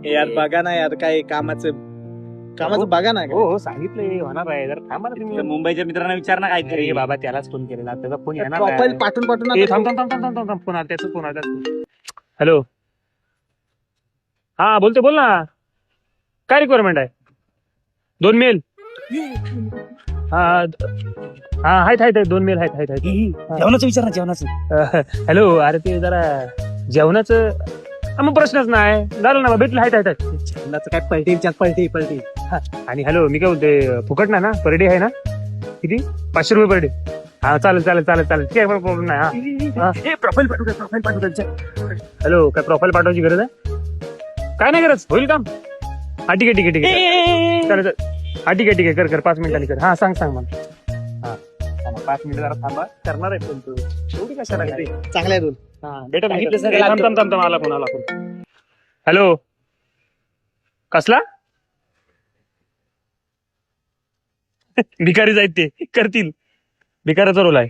यार बघा ना यार, काय कामाचं बघा ना. हो हो सांगितलंय होणार आहे. जर थांबा ना तुम्ही. मुंबईच्या मित्रांना विचार ना काहीतरी. अरे बाबा त्यालाच फोन केलेला, त्याचा फोन येणार प्रोफाईल आहे. पाठवून ए, थांब थांब थांब थांब थांब थांब फोन आला, त्याचा फोन आला. हॅलो, हा बोलते, बोल ना. काय रिक्वायरमेंट आहे? 2 मेल. हा हा आहेत 2 मेल आहेत. जेवणाचं विचार ना, जेवणाचं. हॅलो, अरे ते जरा जेवणाचं मग प्रश्नच नाही झालं ना, भेटलं. आहेत जेवणाचं काय पलटी. आणि हॅलो, मी काय बोलते, फुकट नाही ना, पर डे आहे ना? किती? 500 रुपये पर डे. हा चालेल ठीक आहे, प्रॉब्लेम नाही. हा प्रोफाईल पाठवू. हॅलो, काय प्रोफाईल पाठवायची गरज आहे? काय नाही गरज, होईल काम. हा ठीक आहे चालेल. हा ठीक आहे कर 5 मिनिटांनी कर. हा सांग मला. हा 5 मिनिटं जरा थांबा, करणार आहे फोन तू. एवढी कशाला काय? चांगला आहे दोन. थांब आला फोन. हॅलो, कसला? भिकारी जायत ते करतील, भिकाराचा रोल आहे.